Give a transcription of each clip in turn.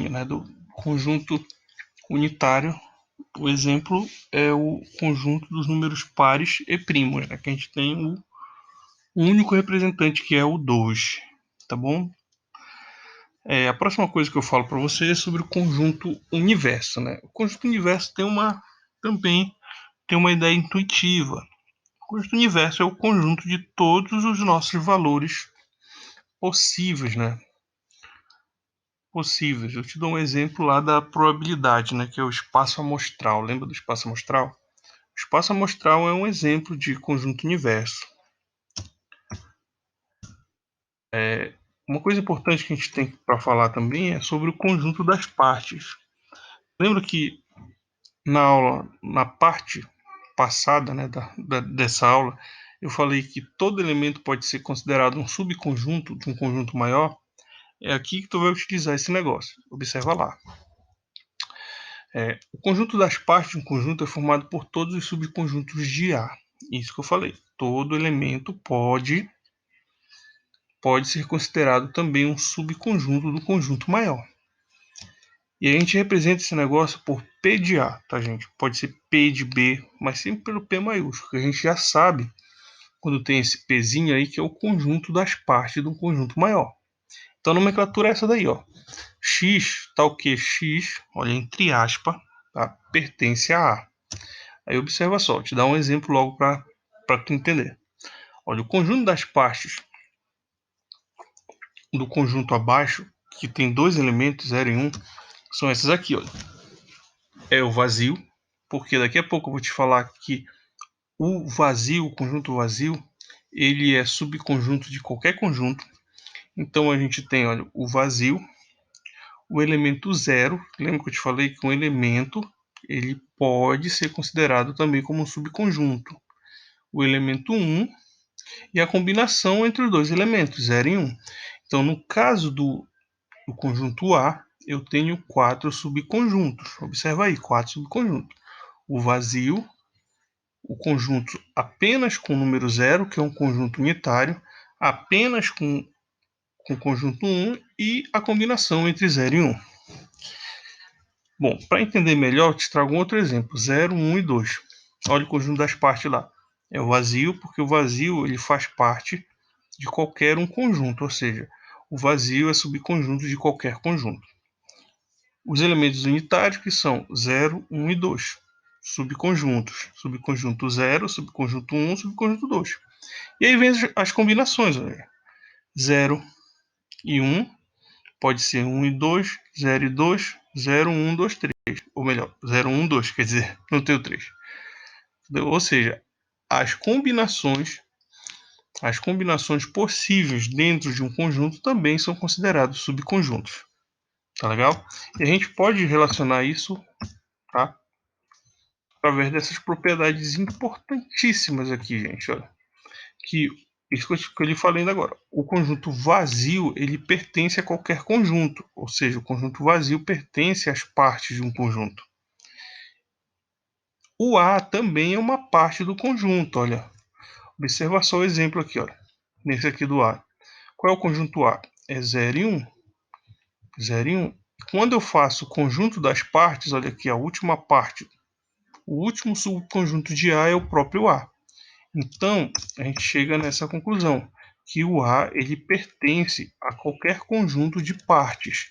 né, do conjunto unitário. O exemplo é o conjunto dos números pares e primos, né, que a gente tem o único representante, que é o 2, tá bom? A próxima coisa que eu falo para você é sobre o conjunto universo, né? O conjunto universo também tem uma ideia intuitiva. O conjunto universo é o conjunto de todos os nossos valores possíveis, né? Possíveis. Eu te dou um exemplo lá da probabilidade, né? Que é o espaço amostral. Lembra do espaço amostral? O espaço amostral é um exemplo de conjunto universo. Uma coisa importante que a gente tem para falar também é sobre o conjunto das partes. Lembra que na parte passada, né, dessa aula, eu falei que todo elemento pode ser considerado um subconjunto de um conjunto maior? É aqui que tu vai utilizar esse negócio. Observa lá. O conjunto das partes de um conjunto é formado por todos os subconjuntos de A. Isso que eu falei. Todo elemento pode ser considerado também um subconjunto do conjunto maior. E a gente representa esse negócio por P de A, tá, gente? Pode ser P de B, mas sempre pelo P maiúsculo, que a gente já sabe, quando tem esse Pzinho aí, que é o conjunto das partes de um conjunto maior. Então a nomenclatura é essa daí, ó. X, tal que X, olha, entre aspas, tá? Pertence a A. Aí observa só, vou te dar um exemplo logo para tu entender. Olha, o conjunto das partes do conjunto abaixo, que tem dois elementos, 0 e 1, são essas aqui, olha. É o vazio, porque daqui a pouco eu vou te falar que o vazio, o conjunto vazio, ele é subconjunto de qualquer conjunto. Então a gente tem, olha, o vazio, o elemento 0. Lembra que eu te falei que um elemento ele pode ser considerado também como um subconjunto. O elemento 1 e a combinação entre os dois elementos, 0 e 1. Então, no caso do conjunto A, eu tenho 4 subconjuntos. Observa aí, 4 subconjuntos. O vazio, o conjunto apenas com o número 0, que é um conjunto unitário, apenas com o conjunto 1 e a combinação entre 0 e 1. Bom, para entender melhor, eu te trago um outro exemplo, 0, 1 e 2. Olha o conjunto das partes lá. É o vazio, porque o vazio ele faz parte de qualquer um conjunto, ou seja, o vazio é subconjunto de qualquer conjunto. Os elementos unitários que são 0, 1 e 2. Subconjuntos. Subconjunto 0, subconjunto 1, subconjunto 2. E aí vem as combinações. Olha. 0 e 1 pode ser 1 e 2, 0 e 2, 0, 1, 2, 3. Ou melhor, 0, 1, 2, quer dizer, não tem o 3. Ou seja, as combinações possíveis dentro de um conjunto também são considerados subconjuntos. Tá legal? E a gente pode relacionar isso, tá? Através dessas propriedades importantíssimas aqui, gente. Olha, que isso que eu lhe falei ainda agora. O conjunto vazio ele pertence a qualquer conjunto, ou seja, o conjunto vazio pertence às partes de um conjunto. O A também é uma parte do conjunto. Olha, observa só o exemplo aqui, olha, nesse aqui do A. Qual é o conjunto A? É 0 e 1. 0 e 1. Quando eu faço o conjunto das partes, olha aqui, a última parte, o último subconjunto de A é o próprio A. Então, a gente chega nessa conclusão, que o A ele pertence a qualquer conjunto de partes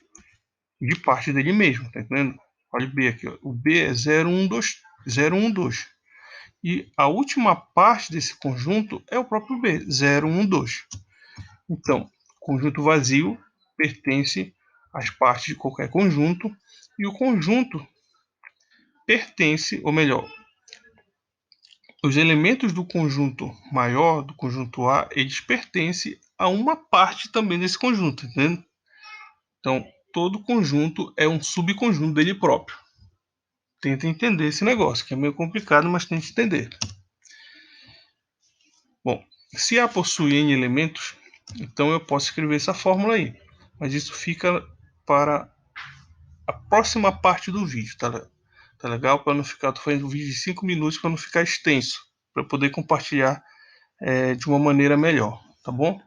dele mesmo, tá entendendo? Olha o B aqui, ó. O B é 0, 1, 2, 0, 1, 2. E a última parte desse conjunto é o próprio B, 0, 1, 2. Então, conjunto vazio pertence às partes de qualquer conjunto e o conjunto pertence, ou melhor, os elementos do conjunto maior, do conjunto A, eles pertencem a uma parte também desse conjunto, entendeu? Então, todo conjunto é um subconjunto dele próprio. Tenta entender esse negócio, que é meio complicado, mas tenta entender. Bom, se A possui N elementos, então eu posso escrever essa fórmula aí. Mas isso fica para a próxima parte do vídeo, tá legal? Para não ficar, tô fazendo um vídeo de 5 minutos para não ficar extenso, para poder compartilhar de uma maneira melhor, tá bom?